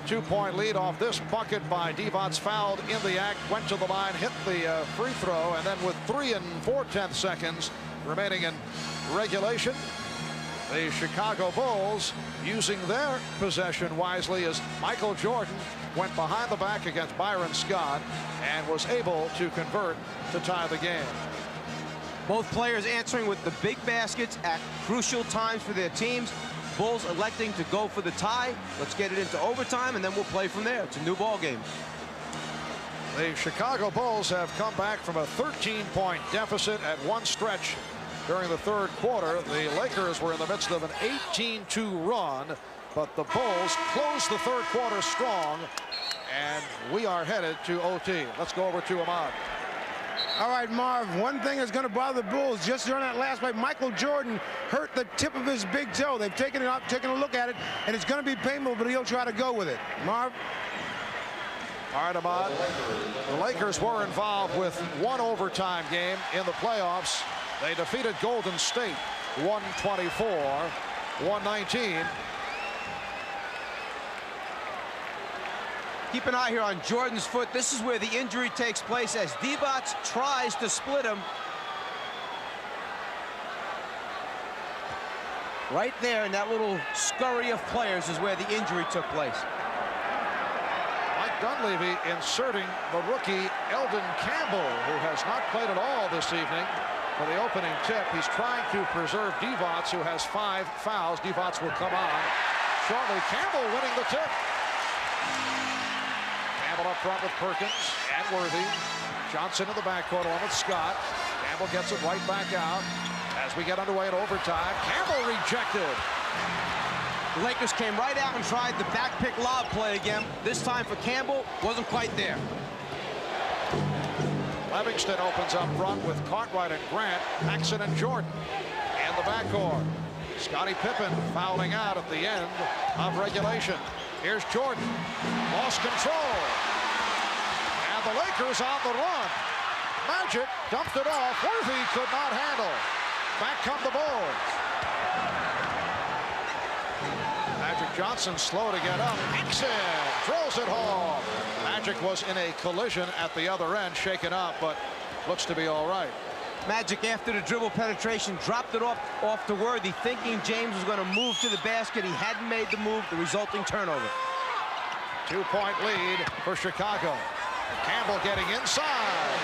2-point lead off this bucket by Divac, fouled in the act, went to the line, hit the free throw, and then with 3 4/10 seconds remaining in regulation, the Chicago Bulls using their possession wisely as Michael Jordan went behind the back against Byron Scott and was able to convert to tie the game.
Both players answering with the big baskets at crucial times for their teams. Bulls electing to go for the tie. Let's get it into overtime, and then we'll play from there. It's a new ball game.
The Chicago Bulls have come back from a 13-point deficit at one stretch during the third quarter. The Lakers were in the midst of an 18-2 run, but the Bulls closed the third quarter strong, and we are headed to OT. Let's go over to Ahmad.
All right, Marv, one thing that's going to bother the Bulls just during that last play, Michael Jordan hurt the tip of his big toe. They've taken it up, taken a look at it, and it's going to be painful, but he'll try to go with it. Marv?
All right, Ahmad. The Lakers were involved with one overtime game in the playoffs. They defeated Golden State 124-119.
Keep an eye here on Jordan's foot. This is where the injury takes place as Divac tries to split him. Right there in that little scurry of players is where the injury took place.
Mike Dunleavy inserting the rookie Eldon Campbell, who has not played at all this evening for the opening tip. He's trying to preserve Divac, who has 5 fouls. Divac will come on shortly. Campbell winning the tip. Campbell up front with Perkins and Worthy. Johnson in the backcourt along with Scott. Campbell gets it right back out as we get underway in overtime. Campbell rejected.
The Lakers came right out and tried the back pick lob play again. This time for Campbell, wasn't quite there.
Livingston opens up front with Cartwright and Grant, Paxson and Jordan in the backcourt. Scottie Pippen fouling out at the end of regulation. Here's Jordan, lost control, and the Lakers on the run. Magic dumped it off. Worthy could not handle. Back come the Bulls. Magic Johnson slow to get up. Paxson throws it home. Magic was in a collision at the other end, shaken up, but looks to be all right.
Magic, after the dribble penetration, dropped it off to Worthy, thinking James was going to move to the basket. He hadn't made the move, the resulting turnover.
2-point lead for Chicago. Campbell getting inside.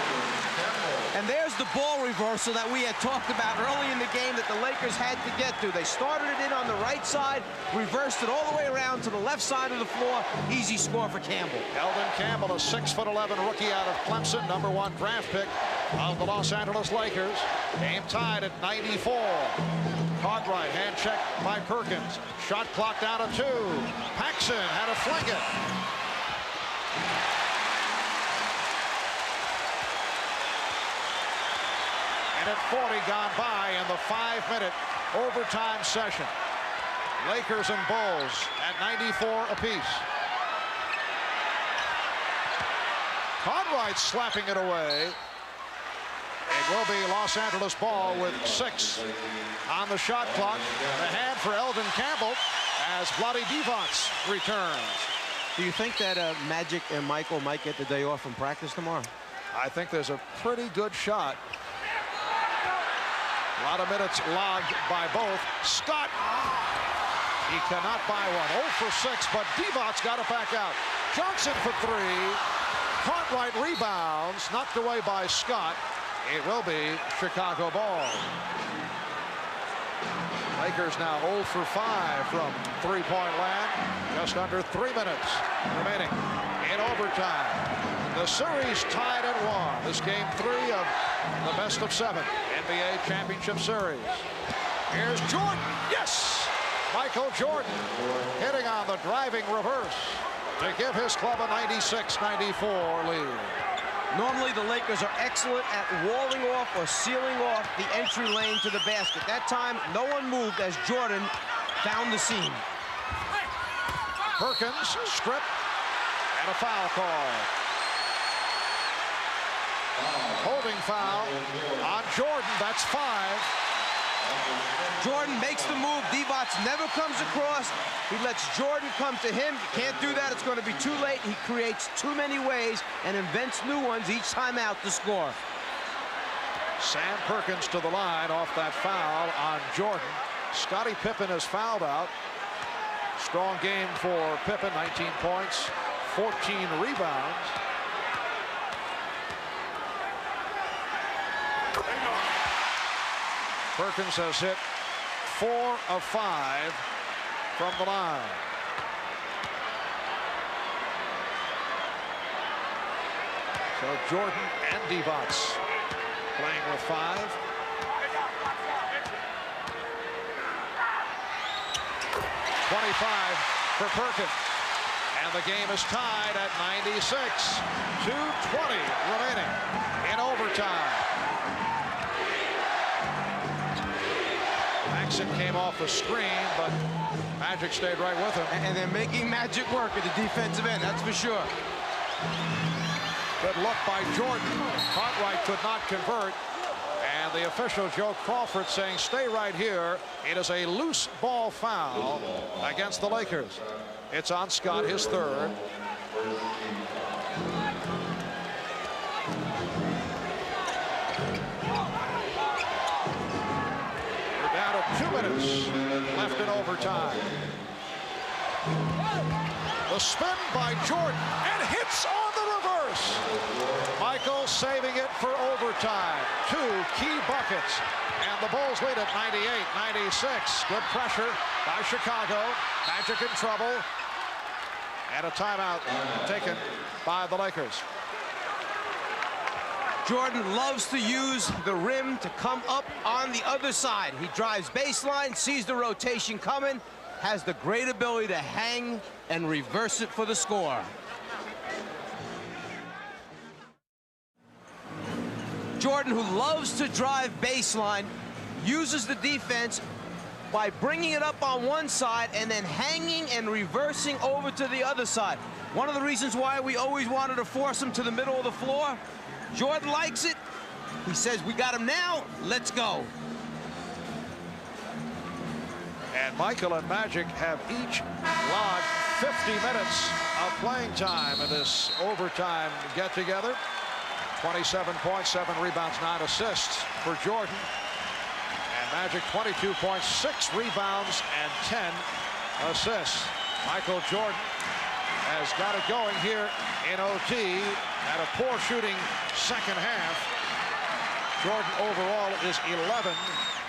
And there's the ball reversal that we had talked about early in the game that the Lakers had to get to. They started it in on the right side, reversed it all the way around to the left side of the floor. Easy score for Campbell.
Eldon Campbell, a 6'11" rookie out of Clemson, #1 draft pick of the Los Angeles Lakers. Game tied at 94. Cartwright, hand check by Perkins. Shot clock down to 2. Paxson had to fling it. And at 40 gone by in the 5-minute overtime session. Lakers and Bulls at 94 apiece. Cartwright slapping it away. It will be Los Angeles ball with 6 on the shot clock. The hand for Eldon Campbell as Vlade Divac returns.
Do you think that Magic and Michael might get the day off from practice tomorrow?
I think there's a pretty good shot. A lot of minutes logged by both. Scott, he cannot buy one. 0 for 6, but Divac got it back out. Johnson for 3. Cartwright rebounds, knocked away by Scott. It will be Chicago ball. Lakers now 0 for 5 from three-point land. Just under 3 minutes remaining in overtime. The series tied at 1. This game 3 of the best of 7 NBA Championship Series. Here's Jordan. Yes! Michael Jordan hitting on the driving reverse to give his club a 96-94 lead.
Normally, the Lakers are excellent at walling off or sealing off the entry lane to the basket. That time, no one moved as Jordan found the seam.
Perkins, strip, and a foul call. Holding foul on Jordan. That's 5.
Jordan makes the move. Divac never comes across. He lets Jordan come to him. You can't do that. It's going to be too late. He creates too many ways and invents new ones each time out to score.
Sam Perkins to the line off that foul on Jordan. Scottie Pippen is fouled out. Strong game for Pippen. 19 points, 14 rebounds. Perkins has hit 4 of 5 from the line. So Jordan and Divac playing with 5. .25 for Perkins. And the game is tied at 96. 2:20 remaining in overtime. Paxson came off the screen, but Magic stayed right with him.
And they're making Magic work at the defensive end, that's for sure.
Good look by Jordan. Cartwright could not convert. And the official, Joe Crawford, saying, stay right here. It is a loose ball foul against the Lakers. It's on Scott, his 3rd. We're down to 2 minutes left in overtime. The spin by Jordan and hits on the reverse. Michael saving it for overtime. 2 key buckets. And the Bulls lead at 98-96. Good pressure by Chicago. Magic in trouble. And a timeout taken by the Lakers.
Jordan loves to use the rim to come up on the other side. He drives baseline, sees the rotation coming, has the great ability to hang and reverse it for the score. Jordan, who loves to drive baseline, uses the defense by bringing it up on one side and then hanging and reversing over to the other side. One of the reasons why we always wanted to force him to the middle of the floor. Jordan likes it. He says, we got him now, let's go.
And Michael and Magic have each logged 50 minutes of playing time in this overtime get-together. 27 points, 7 rebounds, 9 assists for Jordan. And Magic 22 points, 6 rebounds, and 10 assists. Michael Jordan has got it going here in OT at a poor shooting second half. Jordan overall is 11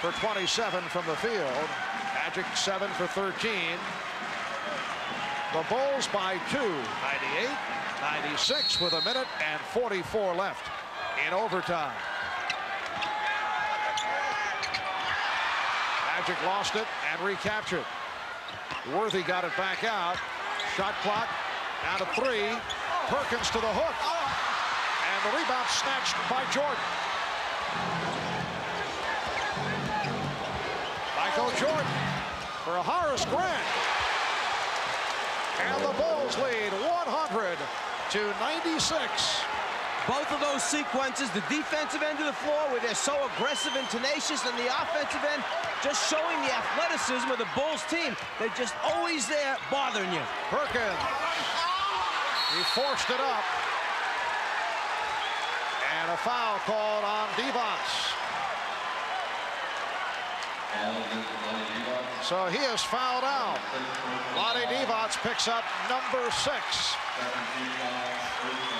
for 27 from the field. Magic 7 for 13. The Bulls by 2, 98-96 with a minute and 44 left in overtime. Magic lost it and recaptured. Worthy got it back out. Shot clock down to 3. Perkins to the hook. And the rebound snatched by Jordan. Michael Jordan for Horace Grant. And the Bulls lead 100-96.
Both of those sequences, the defensive end of the floor where they're so aggressive and tenacious, and the offensive end just showing the athleticism of the Bulls team. They're just always there bothering you.
Perkins. He forced it up. And a foul called on Divac. So he is fouled out. Lonnie Divac picks up number 6.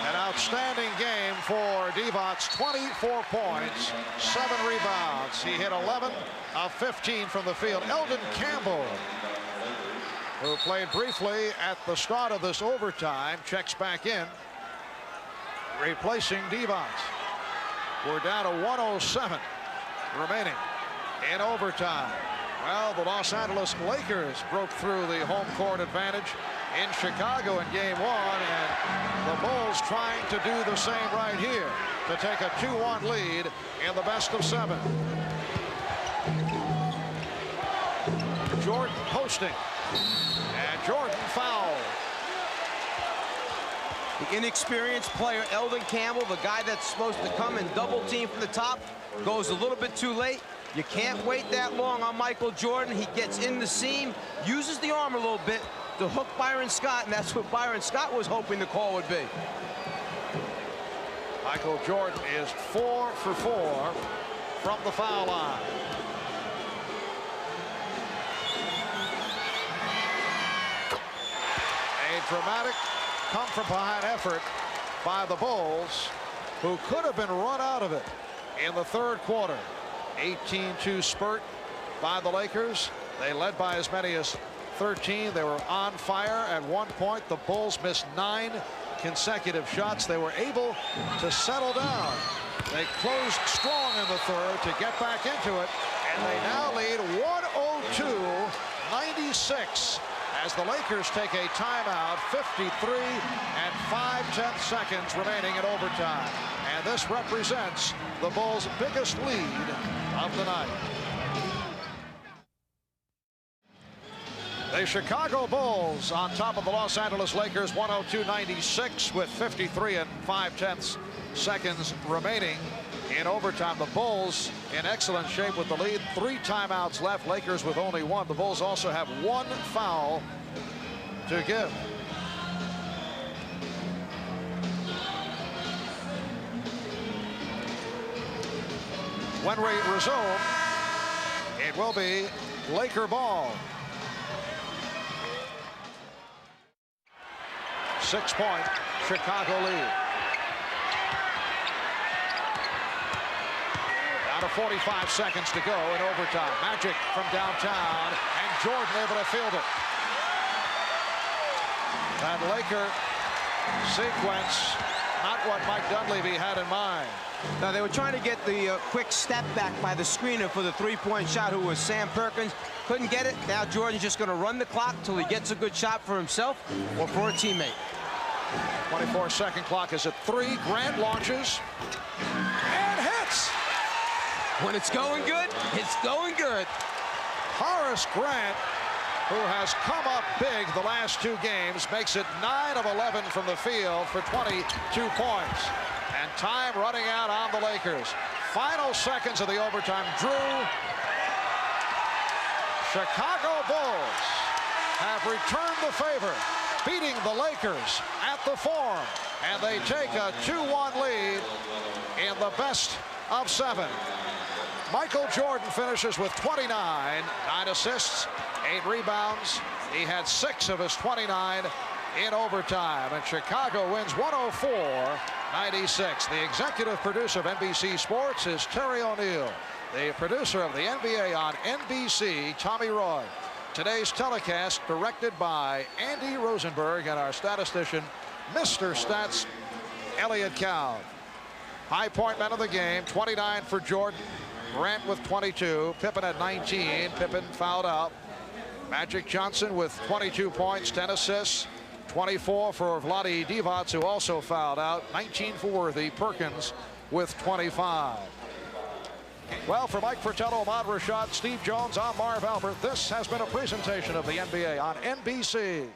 An outstanding game for Divac. 24 points, 7 rebounds. He hit 11 of 15 from the field. Eldon Campbell, who played briefly at the start of this overtime, checks back in, replacing Divac. We're down to 107 remaining in overtime. Well, the Los Angeles Lakers broke through the home court advantage in Chicago in Game 1, and the Bulls trying to do the same right here to take a 2-1 lead in the best of 7. Jordan posting, and Jordan fouled.
The inexperienced player, Eldon Campbell, the guy that's supposed to come and double team from the top, goes a little bit too late. You can't wait that long on Michael Jordan. He gets in the seam, uses the arm a little bit to hook Byron Scott, and that's what Byron Scott was hoping the call would be.
Michael Jordan is 4 for 4 from the foul line. A dramatic come-from-behind effort by the Bulls, who could have been run out of it in the third quarter. 18-2 spurt by the Lakers. They led by as many as 13. They were on fire at one point. The Bulls missed 9 consecutive shots. They were able to settle down. They closed strong in the third to get back into it, and they now lead 102-96 as the Lakers take a timeout. 53 and 5/10 seconds remaining in overtime, and this represents the Bulls' biggest lead of the night. The Chicago Bulls on top of the Los Angeles Lakers, 102-96 with 53 and 5/10 seconds remaining in overtime. The Bulls in excellent shape with the lead. 3 timeouts left. Lakers with only 1. The Bulls also have 1 foul to give. When we resume, it will be Laker ball. 6-point Chicago lead. Down to 45 seconds to go in overtime. Magic from downtown, and Jordan able to field it. That Laker sequence, not what Mike Dunleavy had in mind.
Now, they were trying to get the quick step back by the screener for the 3-point shot, who was Sam Perkins. Couldn't get it. Now Jordan's just going to run the clock till he gets a good shot for himself or for a teammate.
24-second clock is at 3. Grant launches and hits.
When it's going good, it's going good.
Horace Grant, who has come up big the last 2 games, makes it 9 of 11 from the field for 22 points. And time running out on the Lakers. Final seconds of the overtime. Drew. Chicago Bulls have returned the favor, beating the Lakers at the Forum, and they take a 2-1 lead in the best of 7. Michael Jordan finishes with 29, 9 assists, 8 rebounds. He had 6 of his 29 in overtime, and Chicago wins 104-96. The executive producer of NBC Sports is Terry O'Neill. The producer of the NBA on NBC, Tommy Roy. Today's telecast directed by Andy Rosenberg and our statistician, Mr. Stats, Elliot Cow. High point men of the game, 29 for Jordan. Grant with 22. Pippen at 19. Pippen fouled out. Magic Johnson with 22 points, 10 assists. 24 for Vlade Divac, who also fouled out. 19 for Worthy. Perkins with 25. Well, for Mike Fratello, Ahmad Rashad, Steve Jones, I'm Marv Albert. This has been a presentation of the NBA on NBC.